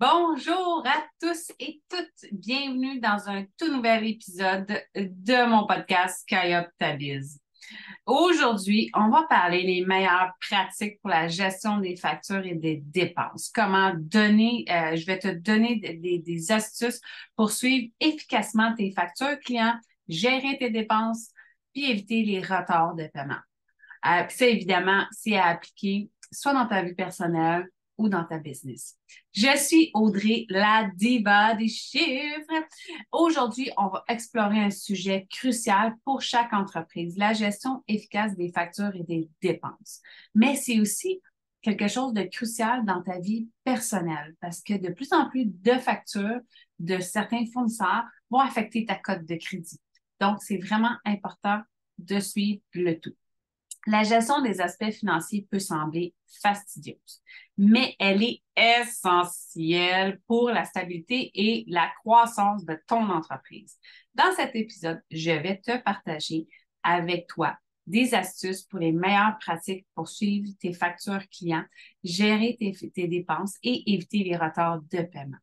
Bonjour à tous et toutes. Bienvenue dans un tout nouvel épisode de mon podcast Sky Up Ta Biz. Aujourd'hui, on va parler des meilleures pratiques pour la gestion des factures et des dépenses. Je vais te donner des astuces pour suivre efficacement tes factures clients, gérer tes dépenses, puis éviter les retards de paiement. Puis ça, évidemment, c'est à appliquer soit dans ta vie personnelle ou dans ta business. Je suis Audrey, la diva des chiffres. Aujourd'hui, on va explorer un sujet crucial pour chaque entreprise, la gestion efficace des factures et des dépenses. Mais c'est aussi quelque chose de crucial dans ta vie personnelle parce que de plus en plus de factures de certains fournisseurs vont affecter ta cote de crédit. Donc, c'est vraiment important de suivre le tout. La gestion des aspects financiers peut sembler fastidieuse, mais elle est essentielle pour la stabilité et la croissance de ton entreprise. Dans cet épisode, je vais te partager avec toi des astuces pour les meilleures pratiques pour suivre tes factures clients, gérer tes dépenses et éviter les retards de paiement.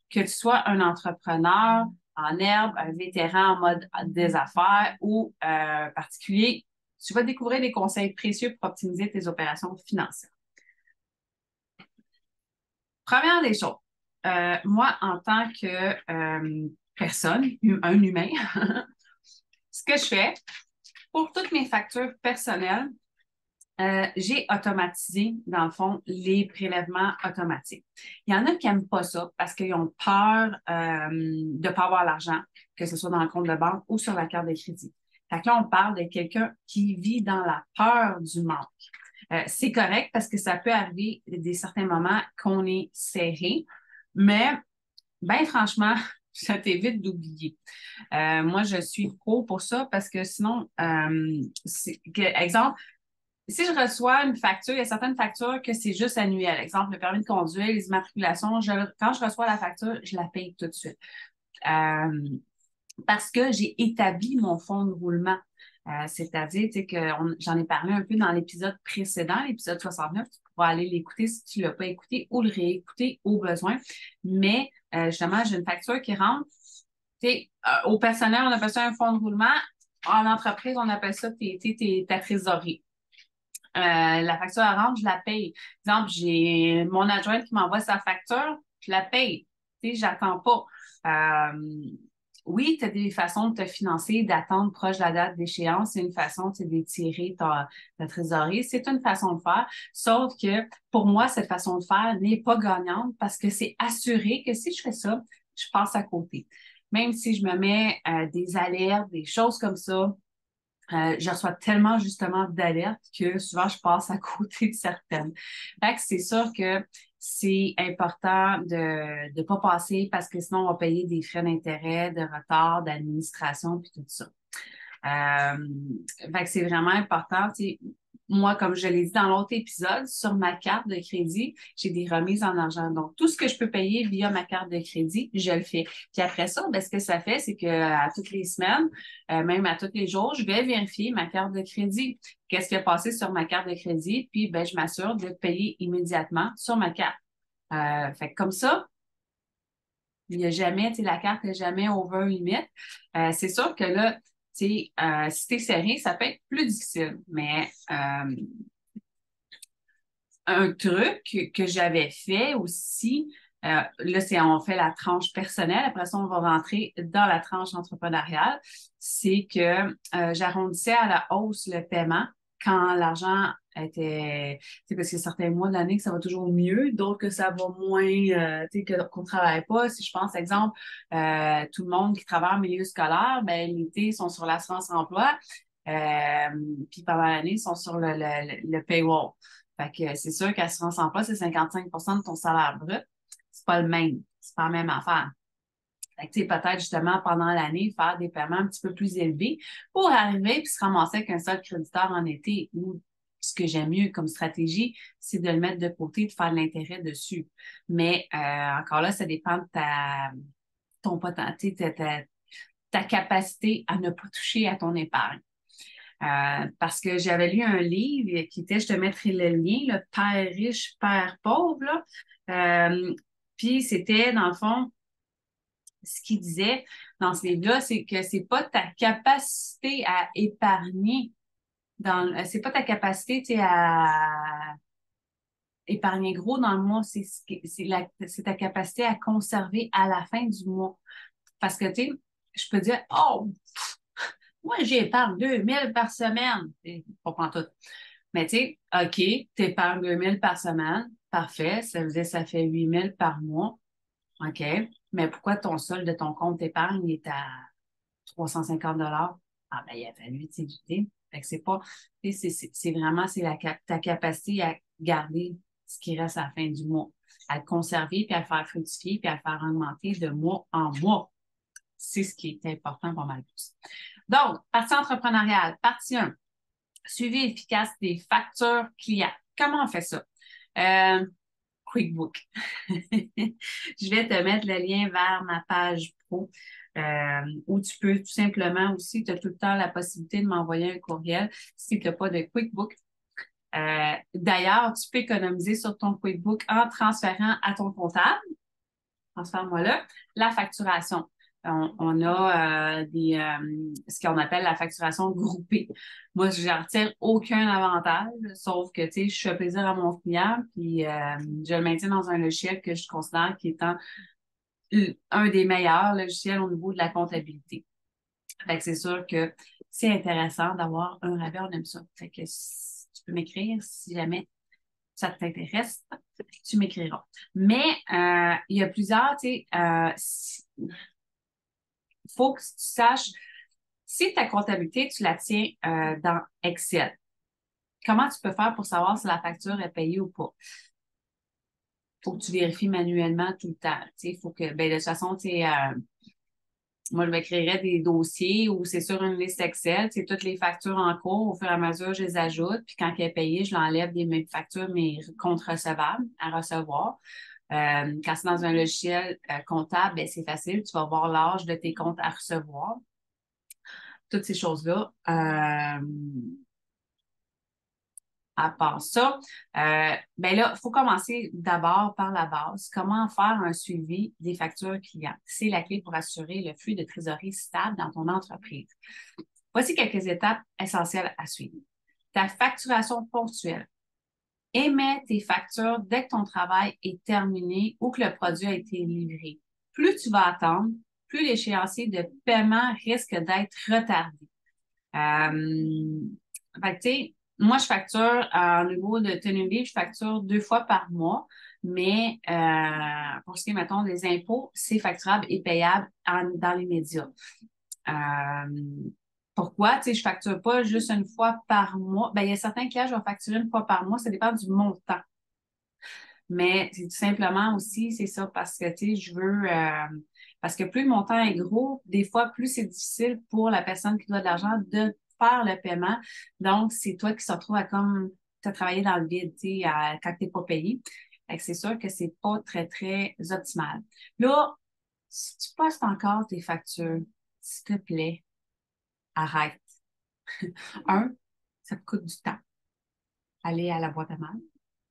Que tu sois un entrepreneur en herbe, un vétéran en mode des affaires ou particulier, tu vas découvrir des conseils précieux pour optimiser tes opérations financières. Première des choses, moi, en tant que personne, un humain, ce que je fais pour toutes mes factures personnelles, j'ai automatisé, dans le fond, les prélèvements automatiques. Il y en a qui n'aiment pas ça parce qu'ils ont peur de ne pas avoir l'argent, que ce soit dans le compte de banque ou sur la carte de crédit. Fait que là, on parle de quelqu'un qui vit dans la peur du manque. C'est correct parce que ça peut arriver des certains moments qu'on est serré, mais ben franchement, ça t'évite d'oublier. Moi, je suis pro pour ça parce que sinon, exemple, si je reçois une facture, il y a certaines factures que c'est juste annuel. Exemple, le permis de conduire, les immatriculations, quand je reçois la facture, je la paye tout de suite. Parce que j'ai établi mon fonds de roulement. C'est-à-dire que j'en ai parlé un peu dans l'épisode précédent, l'épisode 69. Tu pourras aller l'écouter si tu ne l'as pas écouté ou le réécouter au besoin. Mais justement, j'ai une facture qui rentre. Au personnel, on appelle ça un fonds de roulement. En entreprise, on appelle ça ta trésorerie. La facture à rendre, je la paye. Exemple, j'ai mon adjointe qui m'envoie sa facture, je la paye. J'attends pas. Oui, tu as des façons de te financer, d'attendre proche de la date d'échéance. C'est une façon d'étirer ta trésorerie. C'est une façon de faire. Sauf que pour moi, cette façon de faire n'est pas gagnante parce que c'est assuré que si je fais ça, je passe à côté. Même si je me mets des alertes, des choses comme ça, je reçois tellement justement d'alertes que souvent je passe à côté de certaines. Fait que c'est sûr que c'est important de ne pas passer parce que sinon on va payer des frais d'intérêt, de retard, d'administration puis tout ça. Fait que c'est vraiment important. Moi, comme je l'ai dit dans l'autre épisode, sur ma carte de crédit, j'ai des remises en argent. Donc, tout ce que je peux payer via ma carte de crédit, je le fais. Puis après ça, ben, ce que ça fait, c'est que à toutes les semaines, même à tous les jours, je vais vérifier ma carte de crédit. Qu'est-ce qui a passé sur ma carte de crédit? Puis, ben, je m'assure de payer immédiatement sur ma carte. Fait que comme ça, il n'y a jamais, la carte n'est jamais over limit. C'est sûr que là, si t'es serré, ça peut être plus difficile. Mais un truc que j'avais fait aussi, là, on fait la tranche personnelle, après ça, on va rentrer dans la tranche entrepreneuriale, c'est que j'arrondissais à la hausse le paiement quand l'argent était, parce qu'il y a certains mois de l'année que ça va toujours mieux, d'autres que ça va moins, qu'on ne travaille pas. Si je pense, exemple, tout le monde qui travaille en milieu scolaire, ben, l'été, ils sont sur l'assurance emploi, puis pendant l'année, ils sont sur le payroll. Fait que c'est sûr qu'assurance emploi, c'est 55 de ton salaire brut. C'est pas le même. C'est pas la même affaire. Fait que, peut-être justement pendant l'année, faire des paiements un petit peu plus élevés pour arriver puis se ramasser avec un seul créditeur en été ou ce que j'aime mieux comme stratégie, c'est de le mettre de côté, de faire de l'intérêt dessus. Mais encore là, ça dépend de ton potentiel, ta capacité à ne pas toucher à ton épargne. Parce que j'avais lu un livre qui était, je te mettrai le lien, le Père riche, Père pauvre, là. Puis c'était, dans le fond, ce qu'il disait dans ce livre-là, c'est que c'est pas ta capacité à épargner c'est pas ta capacité, tu sais, à épargner gros dans le mois, c'est ta capacité à conserver à la fin du mois. Parce que, tu sais, je peux dire, oh, moi, j'épargne 2 000 par semaine. Et, pas prendre tout. Mais tu sais, OK, tu épargnes 2 000 par semaine. Parfait. Ça veut dire que ça fait 8 000 par mois. OK. Mais pourquoi ton solde de ton compte d'épargne est à 350 $? Ah, ben, il a fallu t'éviter. Fait que c'est pas, tu sais, c'est vraiment, ta capacité à garder ce qui reste à la fin du mois, à le conserver, puis à le faire fructifier, puis à le faire augmenter de mois en mois. C'est ce qui est important pour mal plus. Donc, partie entrepreneuriale, partie 1, suivi efficace des factures clients. Comment on fait ça? QuickBook. Je vais te mettre le lien vers ma page pro où tu peux tout simplement aussi, tu as tout le temps la possibilité de m'envoyer un courriel si tu n'as pas de QuickBook. D'ailleurs, tu peux économiser sur ton QuickBook en transférant à ton comptable, transfère-moi là, la facturation. On a ce qu'on appelle la facturation groupée. Moi, je n'en retire aucun avantage, sauf que, tu sais, je fais plaisir à mon client, puis je le maintiens dans un logiciel que je considère qui étant un des meilleurs logiciels au niveau de la comptabilité. Fait que c'est sûr que c'est intéressant d'avoir un rabais, on aime ça. Fait que tu peux m'écrire si jamais ça t'intéresse, tu m'écriras. Mais il y a plusieurs, tu sais, il faut que tu saches si ta comptabilité, tu la tiens dans Excel. Comment tu peux faire pour savoir si la facture est payée ou pas? Il faut que tu vérifies manuellement tout le temps. Il faut que, ben, de toute façon, moi, je m'écrirais des dossiers où c'est sur une liste Excel, c'est toutes les factures en cours. Au fur et à mesure, je les ajoute. Puis quand elle est payée, je l'enlève des mes factures, mes comptes recevables à recevoir. Quand c'est dans un logiciel comptable, ben, c'est facile. Tu vas voir l'âge de tes comptes à recevoir. Toutes ces choses-là. À part ça, ben là, il faut commencer d'abord par la base. Comment faire un suivi des factures clients? C'est la clé pour assurer le flux de trésorerie stable dans ton entreprise. Voici quelques étapes essentielles à suivre. Ta facturation ponctuelle. Émets tes factures dès que ton travail est terminé ou que le produit a été livré. Plus tu vas attendre, plus l'échéancier de paiement risque d'être retardé. Fait que, tu sais, moi, je facture au niveau de tenue livre, je facture 2 fois par mois, mais pour ce qui est, mettons, des impôts, c'est facturable et payable dans les médias. Pourquoi? Tu sais, je facture pas juste 1 fois par mois. Ben, il y a certains clients, je vais facturer 1 fois par mois, ça dépend du montant. Mais c'est tout simplement aussi, c'est ça, parce que, tu sais, parce que plus le montant est gros, des fois, plus c'est difficile pour la personne qui doit de l'argent de faire le paiement. Donc, c'est toi qui se retrouve à comme, tu as travaillé dans le vide, tu sais, quand tu n'es pas payé. Fait que c'est sûr que c'est pas très, très optimal. Là, si tu postes encore tes factures, s'il te plaît, arrête. Ça te coûte du temps. Aller à la boîte à mal.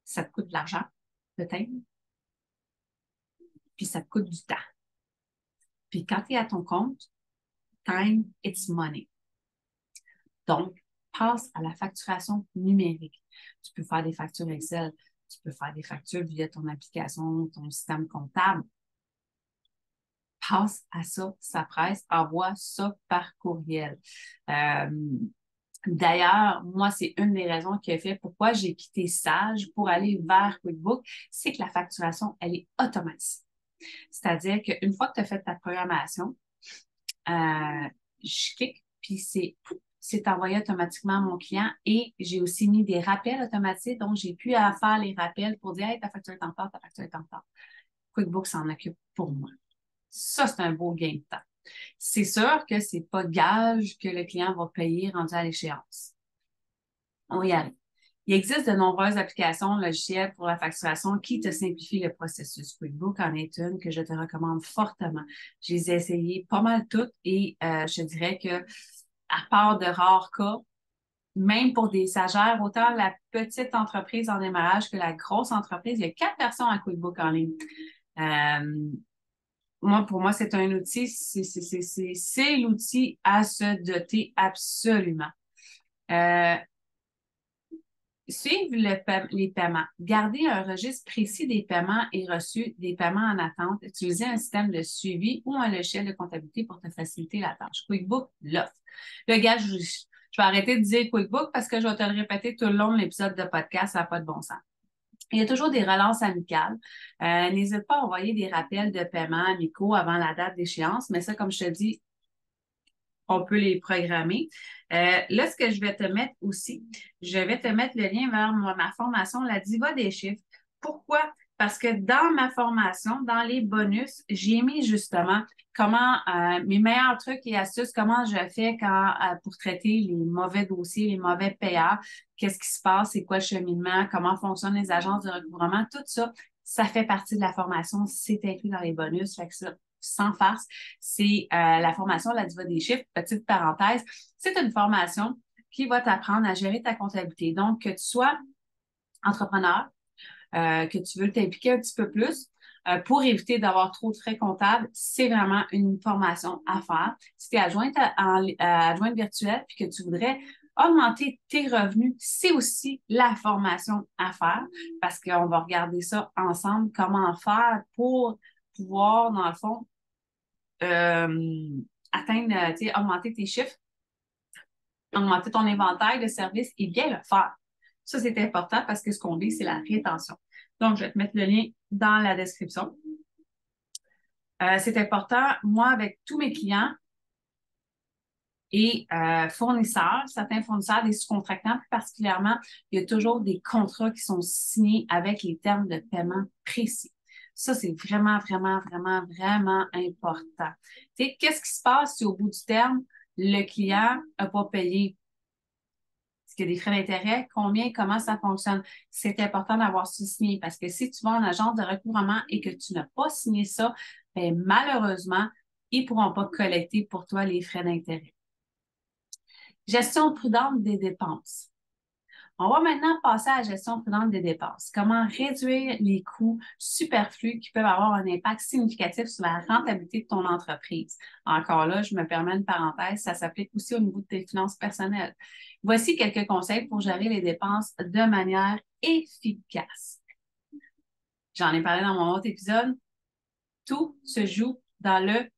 Ça te coûte de l'argent, peut-être. Puis ça te coûte du temps. Puis quand tu es à ton compte, time, it's money. Donc, passe à la facturation numérique. Tu peux faire des factures Excel, tu peux faire des factures via ton application, ton système comptable. Passe à ça, ça presse, envoie ça par courriel. D'ailleurs, moi, c'est une des raisons qui a fait pourquoi j'ai quitté Sage pour aller vers QuickBook, c'est que la facturation, elle est automatique. C'est-à-dire qu'une fois que tu as fait ta programmation, je clique, puis c'est envoyé automatiquement à mon client et j'ai aussi mis des rappels automatiques, donc j'ai pu faire les rappels pour dire hey, ta facture est en retard, ta facture est en retard. QuickBooks s'en occupe pour moi. Ça, c'est un beau gain de temps. C'est sûr que c'est pas gage que le client va payer rendu à l'échéance. On y arrive. Il existe de nombreuses applications logicielles pour la facturation qui te simplifient le processus. QuickBooks en est une que je te recommande fortement. Je les ai essayées pas mal toutes et je dirais que, à part de rares cas, même pour des stagiaires, autant la petite entreprise en démarrage que la grosse entreprise, il y a 4 versions à QuickBooks en ligne. Pour moi, c'est un outil, c'est l'outil à se doter absolument. Euh, Suivre les paiements. Garder un registre précis des paiements et reçus, des paiements en attente. Utiliser un système de suivi ou un logiciel de comptabilité pour te faciliter la tâche. QuickBook l'offre. Le gars, je vais arrêter de dire QuickBook parce que je vais te le répéter tout le long de l'épisode de podcast, ça n'a pas de bon sens. Il y a toujours des relances amicales. N'hésite pas à envoyer des rappels de paiement amicaux avant la date d'échéance, mais ça, comme je te dis, on peut les programmer. Là, ce que je vais te mettre aussi, je vais te mettre le lien vers ma formation, la Diva des chiffres. Pourquoi? Parce que dans ma formation, dans les bonus, j'ai mis justement comment mes meilleurs trucs et astuces, comment je fais pour traiter les mauvais dossiers, les mauvais payeurs, qu'est-ce qui se passe, c'est quoi le cheminement, comment fonctionnent les agences de recouvrement, tout ça, ça fait partie de la formation, c'est inclus dans les bonus. Fait que ça, sans farce, c'est la formation La Diva des chiffres. Petite parenthèse, c'est une formation qui va t'apprendre à gérer ta comptabilité. Donc, que tu sois entrepreneur, que tu veux t'impliquer un petit peu plus pour éviter d'avoir trop de frais comptables, c'est vraiment une formation à faire. Si tu es adjointe virtuelle puis que tu voudrais augmenter tes revenus, c'est aussi la formation à faire parce qu'on va regarder ça ensemble, comment faire pour pouvoir, dans le fond, atteindre, augmenter tes chiffres, augmenter ton inventaire de services et bien le faire. Ça, c'est important parce que ce qu'on dit, c'est la rétention. Donc, je vais te mettre le lien dans la description. C'est important, moi, avec tous mes clients et fournisseurs, certains fournisseurs, des sous-contractants plus particulièrement, il y a toujours des contrats qui sont signés avec les termes de paiement précis. Ça, c'est vraiment, vraiment, vraiment, vraiment important. Tu sais, qu'est-ce qui se passe si au bout du terme, le client n'a pas payé? Est-ce qu'il y a des frais d'intérêt? Combien? Comment ça fonctionne? C'est important d'avoir ça signé parce que si tu vas en agence de recouvrement et que tu n'as pas signé ça, bien, malheureusement, ils ne pourront pas collecter pour toi les frais d'intérêt. Gestion prudente des dépenses. On va maintenant passer à la gestion prudente des dépenses. Comment réduire les coûts superflus qui peuvent avoir un impact significatif sur la rentabilité de ton entreprise. Encore là, je me permets une parenthèse, ça s'applique aussi au niveau de tes finances personnelles. Voici quelques conseils pour gérer les dépenses de manière efficace. J'en ai parlé dans mon autre épisode. Tout se joue dans le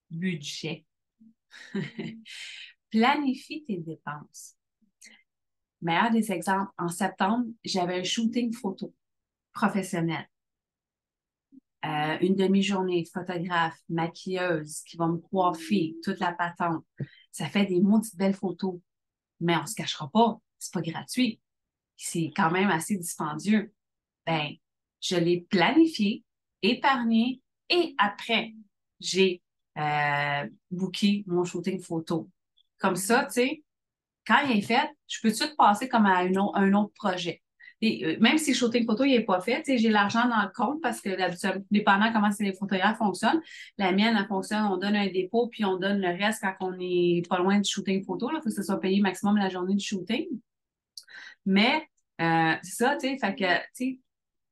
budget. Planifie tes dépenses. Meilleur des exemples, en septembre, j'avais un shooting photo professionnel. Une demi-journée, photographe, maquilleuse qui va me coiffer, toute la patente. Ça fait des maudites belles photos. Mais on ne se cachera pas, c'est pas gratuit. C'est quand même assez dispendieux. Ben, je l'ai planifié, épargné et après, j'ai booké mon shooting photo. Comme ça, tu sais, quand il est fait, je peux tout de suite passer comme à un autre projet. Et, même si le shooting photo n'est pas fait, j'ai l'argent dans le compte parce que d'habitude, dépendant comment les photographes fonctionnent, la mienne, elle fonctionne, on donne un dépôt puis on donne le reste quand on n'est pas loin du shooting photo. Il faut que ça soit payé maximum la journée du shooting. Mais c'est ça, tu sais, fait que, tu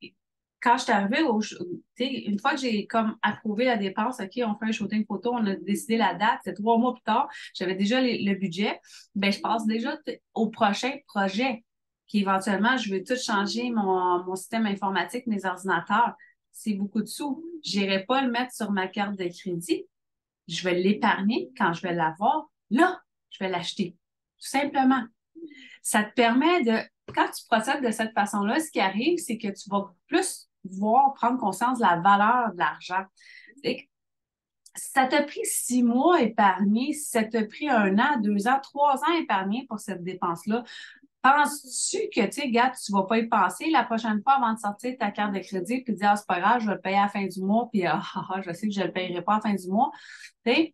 sais, quand je suis arrivée une fois que j'ai comme approuvé la dépense, OK, on fait un shooting photo, on a décidé la date, c'est 3 mois plus tard, j'avais déjà le budget, ben je passe déjà au prochain projet, qui éventuellement, je veux tout changer mon système informatique, mes ordinateurs. C'est beaucoup de sous. Je n'irai pas le mettre sur ma carte de crédit. Je vais l'épargner quand je vais l'avoir. Là, je vais l'acheter. Tout simplement. Ça te permet de, quand tu procèdes de cette façon-là, ce qui arrive, c'est que tu vas plus prendre conscience de la valeur de l'argent. Si ça t'a pris 6 mois épargnés, si ça t'a pris 1 an, 2 ans, 3 ans épargnés pour cette dépense-là, penses-tu que, tu sais, gars, tu vas pas y penser la prochaine fois avant de sortir ta carte de crédit puis de dire, ah, c'est pas grave, je vais le payer à la fin du mois, puis je sais que je le payerai pas à la fin du mois. Tu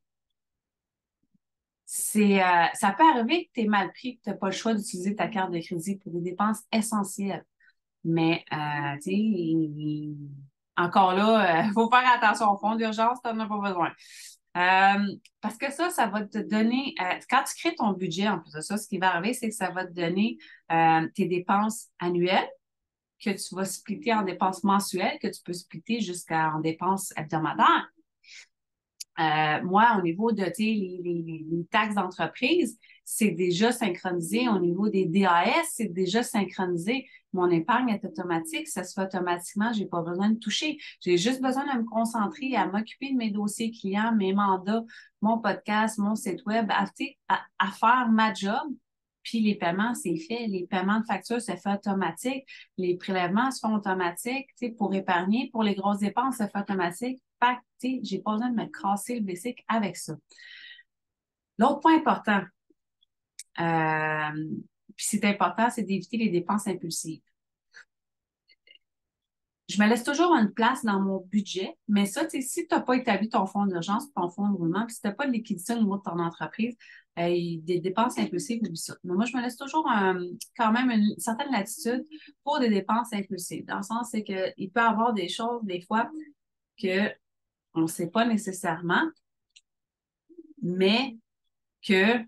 sais, ça peut arriver que tu es mal pris, que tu n'as pas le choix d'utiliser ta carte de crédit pour des dépenses essentielles. Mais, tu sais, encore là, il faut faire attention au fonds d'urgence, tu n'en as pas besoin. Parce que ça va te donner, quand tu crées ton budget, en plus de ça, ce qui va arriver, c'est que ça va te donner tes dépenses annuelles, que tu vas splitter en dépenses mensuelles, que tu peux splitter jusqu'en dépenses hebdomadaires. Moi, au niveau de les taxes d'entreprise, c'est déjà synchronisé. Au niveau des DAS, c'est déjà synchronisé. Mon épargne est automatique, ça se fait automatiquement. J'ai pas besoin de toucher. J'ai juste besoin de me concentrer à m'occuper de mes dossiers clients, mes mandats, mon podcast, mon site web, à faire ma job. Puis les paiements, c'est fait. Les paiements de factures, c'est fait automatique. Les prélèvements se font automatiques. Pour épargner, pour les grosses dépenses, c'est fait automatique. Fait que, j'ai pas besoin de me casser le basic avec ça. L'autre point important, puis c'est important, c'est d'éviter les dépenses impulsives. Je me laisse toujours une place dans mon budget, mais ça, si tu n'as pas établi ton fonds d'urgence, ton fonds de roulement, puis si tu n'as pas de liquidité au niveau de ton entreprise, des dépenses impulsives, oublie ça. Mais moi, je me laisse toujours quand même une certaine latitude pour des dépenses impulsives. Dans le sens, c'est qu'il peut y avoir des choses, des fois, que on ne sait pas nécessairement, mais que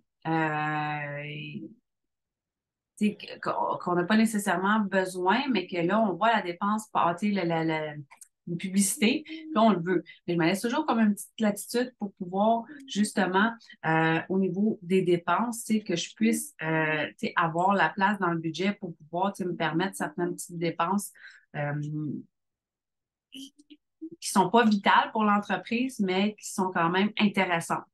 qu'on n'a pas nécessairement besoin, mais que là, on voit la dépense passer, une publicité, là, on le veut. Mais je me laisse toujours comme une petite latitude pour pouvoir, justement, au niveau des dépenses, que je puisse avoir la place dans le budget pour pouvoir me permettre certaines petites dépenses qui ne sont pas vitales pour l'entreprise, mais qui sont quand même intéressantes.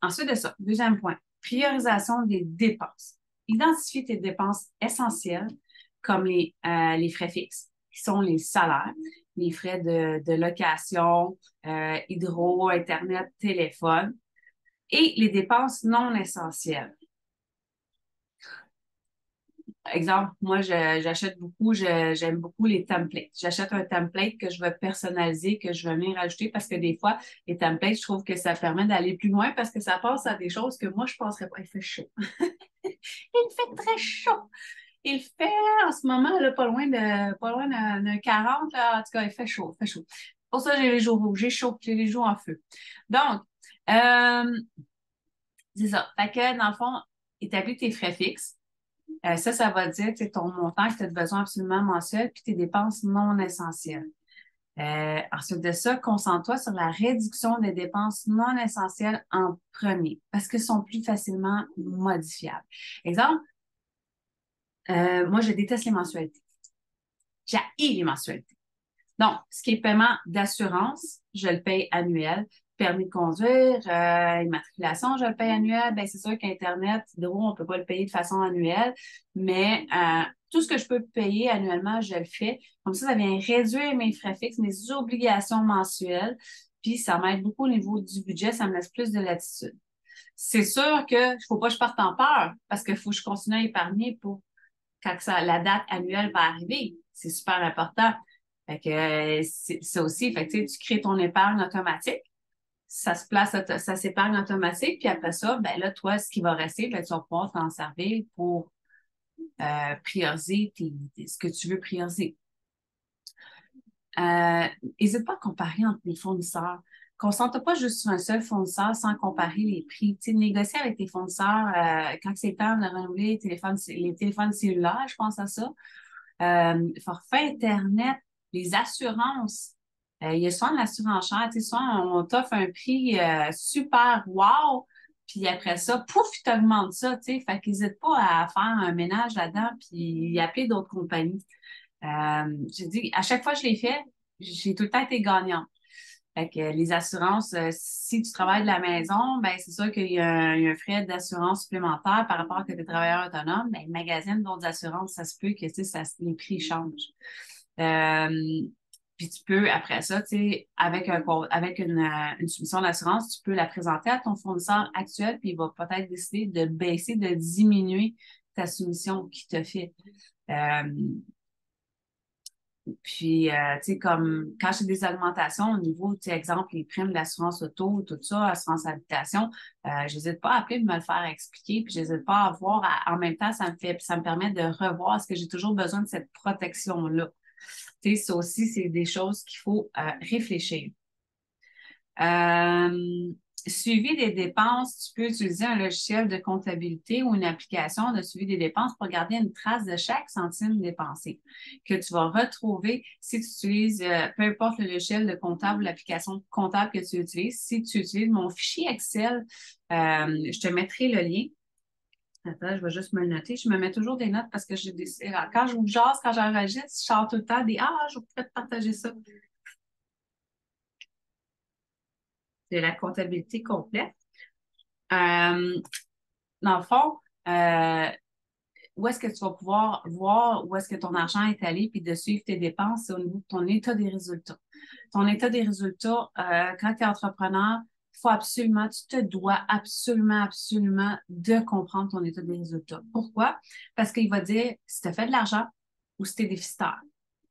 Ensuite de ça, deuxième point, priorisation des dépenses. Identifier tes dépenses essentielles comme les frais fixes, qui sont les salaires, les frais de location, hydro, Internet, téléphone, et les dépenses non essentielles. Exemple, moi, j'achète beaucoup, j'aime beaucoup les templates. J'achète un template que je vais personnaliser, que je vais venir rajouter parce que des fois, les templates, je trouve que ça permet d'aller plus loin parce que ça passe à des choses que moi, je ne penserais pas. Il fait chaud. Il fait très chaud. Il fait en ce moment, là, pas loin de 40, là. En tout cas, il fait chaud, il fait chaud. Pour ça, j'ai les jours rouges, j'ai chaud, j'ai les jours en feu. Donc, c'est ça. Fait que, dans le fond, établis tes frais fixes. Ça va dire ton montant que tu as besoin absolument mensuel, puis tes dépenses non essentielles. Ensuite de ça, concentre-toi sur la réduction des dépenses non essentielles en premier, parce qu'elles sont plus facilement modifiables. Exemple, moi, je déteste les mensualités. J'haïs les mensualités. Donc, ce qui est paiement d'assurance, je le paye annuel. Permis de conduire, immatriculation, je le paye annuel. Ben, c'est sûr qu'Internet, hydro, on ne peut pas le payer de façon annuelle, mais tout ce que je peux payer annuellement, je le fais. Comme ça vient réduire mes frais fixes, mes obligations mensuelles, puis ça m'aide beaucoup au niveau du budget, ça me laisse plus de latitude. C'est sûr qu'il ne faut pas que je parte en peur, parce qu'il faut que je continue à épargner pour quand la date annuelle va arriver. C'est super important. Fait que ça aussi, fait que, tu crées ton épargne automatique, ça se place, ça s'épargne automatique, puis après ça, ben là, toi, ce qui va rester, ben, tu vas pouvoir t'en servir pour prioriser ce que tu veux prioriser. N'hésite pas à comparer entre les fournisseurs. Concentre pas juste sur un seul fournisseur sans comparer les prix. Tu sais, négocier avec tes fournisseurs quand c'est temps de renouveler les téléphones cellulaires, je pense à ça. Forfait Internet, les assurances. Il y a souvent de l'assurance chère. Tu sais, souvent, on t'offre un prix super wow, puis après ça, pouf, ils t'augmentent ça. Tu sais, fait qu'ils n'hésitent pas à faire un ménage là-dedans puis appeler d'autres compagnies. J'ai dit, à chaque fois que je l'ai fait, j'ai tout le temps été gagnante. Fait que les assurances, si tu travailles de la maison, ben c'est sûr qu'il y a un frais d'assurance supplémentaire par rapport à que tu es travailleur autonome. Ben, le magazine d'autres assurances, ça se peut que les prix changent. Puis tu peux, après ça, avec une soumission d'assurance, tu peux la présenter à ton fournisseur actuel, puis il va peut-être décider de baisser, de diminuer ta soumission qu'il te fait. Puis, tu sais, comme quand j'ai des augmentations au niveau, tu sais, exemple, les primes d'assurance auto, tout ça, assurance habitation, j'hésite pas à appeler, de me le faire expliquer, puis j'hésite pas à voir, en même temps, ça me permet de revoir est-ce que j'ai toujours besoin de cette protection-là. Tu sais, ça aussi, c'est des choses qu'il faut réfléchir. Suivi des dépenses, tu peux utiliser un logiciel de comptabilité ou une application de suivi des dépenses pour garder une trace de chaque centime dépensé que tu vas retrouver si tu utilises, peu importe le logiciel de comptable ou l'application comptable que tu utilises. Si tu utilises mon fichier Excel, je te mettrai le lien. Attends, je vais juste me le noter. Je me mets toujours des notes parce que j'ai des. Quand je vous jase, quand j'enregistre, je sors tout le temps des Ah, je pourrais te partager ça. C'est la comptabilité complète. Euh, Dans le fond, où est-ce que tu vas pouvoir voir où est-ce que ton argent est allé, puis de suivre tes dépenses, c'est au niveau de ton état des résultats. Ton état des résultats, quand tu es entrepreneur, il faut absolument, tu te dois absolument, absolument de comprendre ton état des résultats. Pourquoi? Parce qu'il va dire si tu as fait de l'argent ou si tu es déficitaire.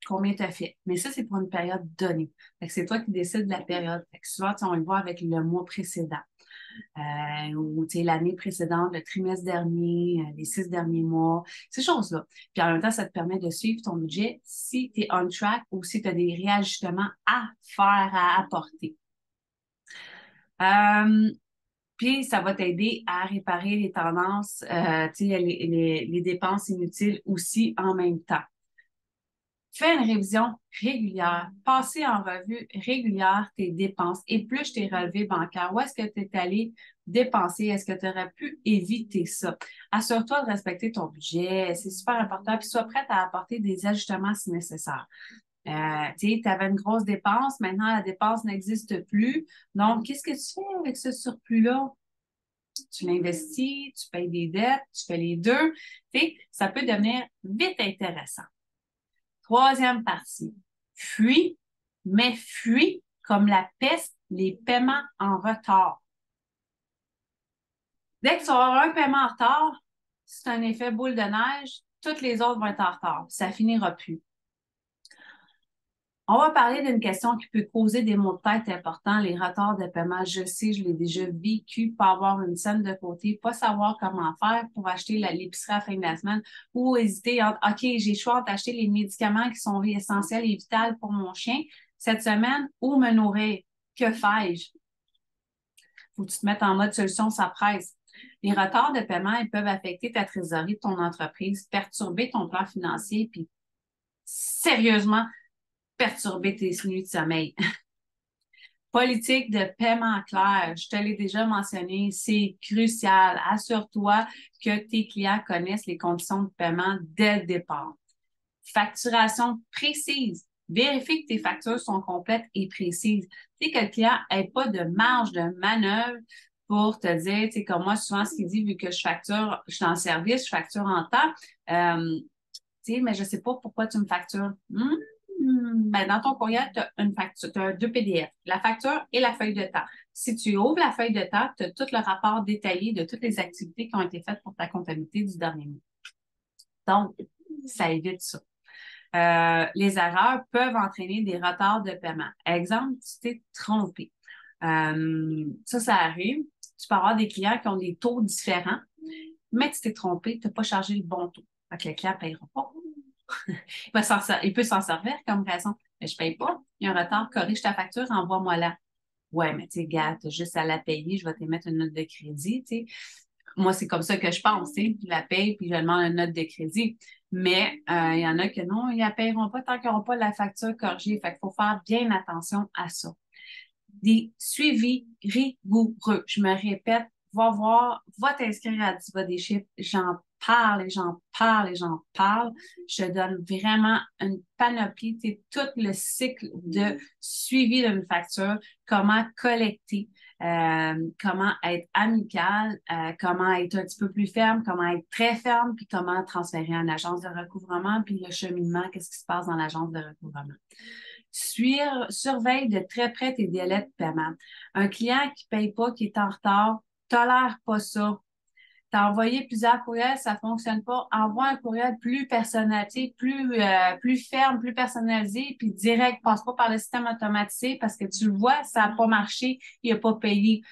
Combien tu as fait? Mais ça, c'est pour une période donnée. C'est toi qui décides de la période. Souvent, on le voit avec le mois précédent ou l'année précédente, le trimestre dernier, les 6 derniers mois, ces choses-là. Puis en même temps, ça te permet de suivre ton budget si tu es on track ou si tu as des réajustements à faire, à apporter. Puis, ça va t'aider à réparer les tendances, les dépenses inutiles aussi en même temps. Fais une révision régulière. Passez en revue régulière tes dépenses. Épluche tes relevés bancaires. Où est-ce que tu es allé dépenser? Est-ce que tu aurais pu éviter ça? Assure-toi de respecter ton budget. C'est super important. Puis sois prête à apporter des ajustements si nécessaire. Tu avais une grosse dépense. Maintenant, la dépense n'existe plus. Donc, qu'est-ce que tu fais avec ce surplus-là? Tu l'investis, tu payes des dettes, tu fais les deux. Ça peut devenir vite intéressant. Troisième partie, fuis, mais fuis comme la peste les paiements en retard. Dès que tu auras un paiement en retard, c'est un effet boule de neige, toutes les autres vont être en retard. Ça finira plus. On va parler d'une question qui peut causer des maux de tête importants, les retards de paiement. Je sais, je l'ai déjà vécu, pas avoir une scène de côté, pas savoir comment faire pour acheter l'épicerie à la fin de la semaine ou hésiter entre, OK, j'ai le choix d'acheter les médicaments qui sont essentiels et vitaux pour mon chien cette semaine ou me nourrir. Que fais-je? Faut que tu te mettes en mode solution, ça presse. Les retards de paiement, ils peuvent affecter ta trésorerie de ton entreprise, perturber ton plan financier, puis sérieusement, perturber tes nuits de sommeil. Politique de paiement clair, je te l'ai déjà mentionné, c'est crucial. Assure-toi que tes clients connaissent les conditions de paiement dès le départ. Facturation précise. Vérifie que tes factures sont complètes et précises. Tu sais que le client n'ait pas de marge de manœuvre pour te dire, tu sais, comme moi, souvent, ce qu'il dit, vu que je facture, je suis en service, je facture en temps, tu sais, mais je ne sais pas pourquoi tu me factures. Ben, dans ton courriel, tu as une facture, tu as deux PDF, la facture et la feuille de temps. Si tu ouvres la feuille de temps, tu as tout le rapport détaillé de toutes les activités qui ont été faites pour ta comptabilité du dernier mois. Donc, ça évite ça. Les erreurs peuvent entraîner des retards de paiement. Exemple, tu t'es trompé. Ça arrive. Tu peux avoir des clients qui ont des taux différents, mais tu t'es trompé, tu n'as pas chargé le bon taux. Fait que le client ne payera pas. Il peut s'en servir comme raison. Mais je ne paye pas. Il y a un retard, corrige ta facture, envoie-moi là. Ouais, mais tu sais, gars, tu as juste à la payer, je vais te mettre une note de crédit, tu sais. Moi, c'est comme ça que je pense, tu sais. Je la paye, puis je demande une note de crédit. Mais il y en a que non, ils ne la payeront pas tant qu'ils n'auront pas la facture corrigée. Fait qu'il faut faire bien attention à ça. Des suivis rigoureux. Je me répète, va voir, va t'inscrire à Diva des chiffres. J'en parle et j'en parle et j'en parle. Je donne vraiment une panoplie, tu sais, tout le cycle de suivi d'une facture, comment collecter, comment être amical, comment être un petit peu plus ferme, comment être très ferme, puis comment transférer en agence de recouvrement, puis le cheminement, qu'est-ce qui se passe dans l'agence de recouvrement. Surveille de très près tes délais de paiement. Un client qui ne paye pas, qui est en retard, tolère pas ça. Tu as envoyé plusieurs courriels, ça ne fonctionne pas. Envoie un courriel plus personnalisé, plus ferme, plus personnalisé, puis direct, passe pas par le système automatisé parce que tu le vois, ça n'a pas marché, il n'a pas payé.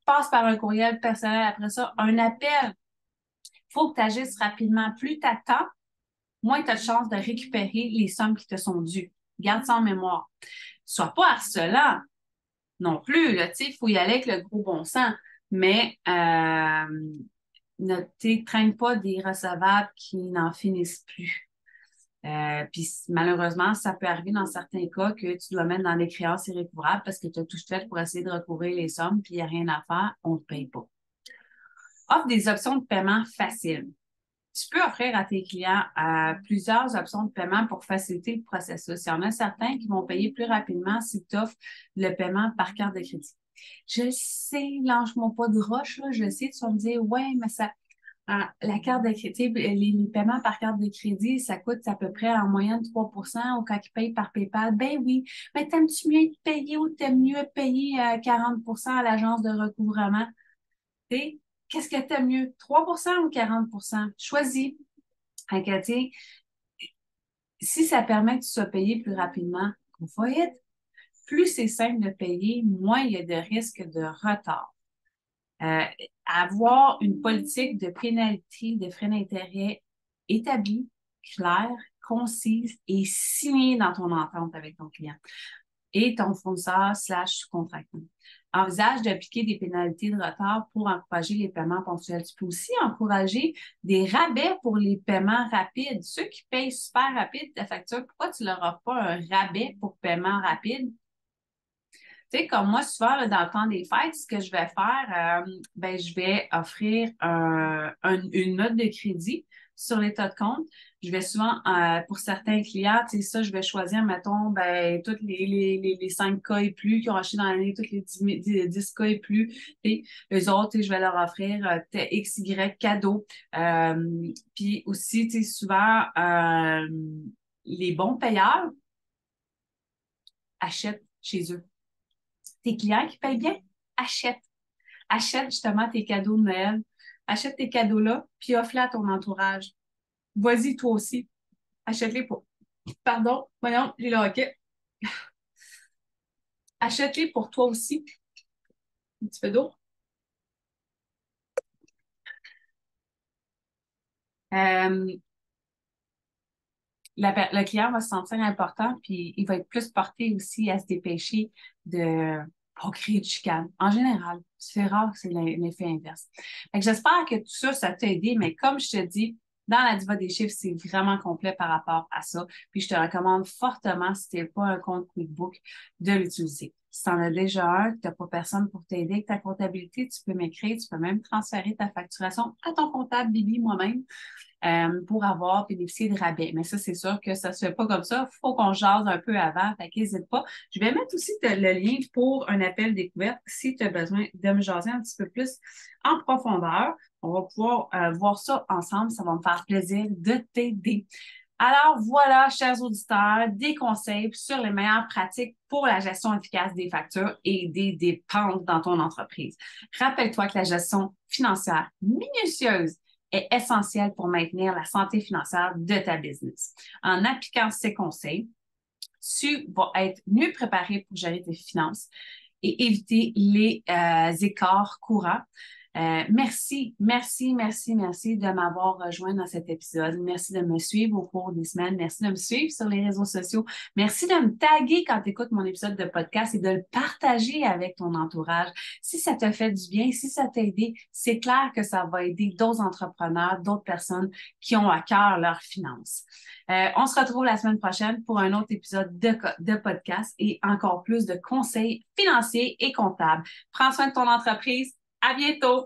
Passe par un courriel personnel après ça, un appel. Il faut que tu agisses rapidement. Plus tu attends, moins tu as de chances de récupérer les sommes qui te sont dues. Garde ça en mémoire. Sois pas harcelant. non plus. Là, il faut y aller avec le gros bon sens. Mais ne traîne pas des recevables qui n'en finissent plus. Puis malheureusement, ça peut arriver dans certains cas que tu dois mettre dans des créances irrécouvrables parce que tu as tout fait pour essayer de recouvrir les sommes, puis il n'y a rien à faire, on ne te paye pas. Offre des options de paiement faciles. Tu peux offrir à tes clients plusieurs options de paiement pour faciliter le processus. Il y en a certains qui vont payer plus rapidement si tu offres le paiement par carte de crédit. Je sais, lâche-moi pas de roche, là, je sais, tu vas me dire, ouais, mais ça, la carte de crédit, les paiements par carte de crédit, ça coûte à peu près en moyenne 3 ou quand ils payent par PayPal, ben oui, mais t'aimes-tu mieux être payé ou t'aimes mieux payer 40 à l'agence de recouvrement? Tu qu'est-ce que t'aimes mieux, 3 ou 40 Choisis. Fait que, tu sais, si ça permet que tu sois payé plus rapidement, go for it. Plus c'est simple de payer, moins il y a de risques de retard. Euh, Avoir une politique de pénalité, de frais d'intérêt établie, claire, concise et signée dans ton entente avec ton client et ton fournisseur slash sous-contractant. Envisage d'appliquer des pénalités de retard pour encourager les paiements ponctuels. Tu peux aussi encourager des rabais pour les paiements rapides. Ceux qui payent super rapide ta facture, pourquoi tu leur offres pas un rabais pour paiement rapide? Tu sais, comme moi, souvent, là, dans le temps des fêtes, ce que je vais faire, ben, je vais offrir une note de crédit sur l'état de compte. Je vais souvent, pour certains clients, tu sais, ça, je vais choisir, mettons, ben, tous les 5 cas et plus qui ont acheté dans l'année, tous les 10 cas et plus. Et eux autres, tu sais, je vais leur offrir XY cadeau. Puis aussi, tu sais, souvent, les bons payeurs achètent chez eux. Tes clients qui payent bien, achète. Achète justement tes cadeaux de Noël. Achète tes cadeaux-là, puis offre-les à ton entourage. Vas-y, toi aussi. Achète-les pour. Pardon, voyons, j'ai le hockey. Achète-les pour toi aussi. Un petit peu d'eau. Euh, le client va se sentir important, puis il va être plus porté aussi à se dépêcher de pas créer de chicane. En général, c'est rare que c'est l'effet inverse. Fait que j'espère que tout ça, ça t'a aidé, mais comme je te dis, dans la diva des chiffres, c'est vraiment complet par rapport à ça. Puis je te recommande fortement, si tu n'as pas un compte QuickBook, de l'utiliser. Si tu en as déjà un, que tu n'as pas personne pour t'aider avec ta comptabilité, tu peux m'écrire, tu peux même transférer ta facturation à ton comptable Bibi moi-même pour avoir bénéficié de rabais. Mais ça, c'est sûr que ça se fait pas comme ça. Il faut qu'on jase un peu avant. Fait qu'hésite pas. Je vais mettre aussi le lien pour un appel découverte si tu as besoin de me jaser un petit peu plus en profondeur. On va pouvoir voir ça ensemble. Ça va me faire plaisir de t'aider. Alors voilà, chers auditeurs, des conseils sur les meilleures pratiques pour la gestion efficace des factures et des dépenses dans ton entreprise. Rappelle-toi que la gestion financière minutieuse est essentielle pour maintenir la santé financière de ta business. En appliquant ces conseils, tu vas être mieux préparé pour gérer tes finances et éviter les écarts courants. Merci de m'avoir rejoint dans cet épisode. Merci de me suivre au cours des semaines. Merci de me suivre sur les réseaux sociaux. Merci de me taguer quand tu écoutes mon épisode de podcast et de le partager avec ton entourage. Si ça te fait du bien, si ça t'a aidé, c'est clair que ça va aider d'autres entrepreneurs, d'autres personnes qui ont à cœur leurs finances. On se retrouve la semaine prochaine pour un autre épisode de podcast et encore plus de conseils financiers et comptables. Prends soin de ton entreprise. À bientôt!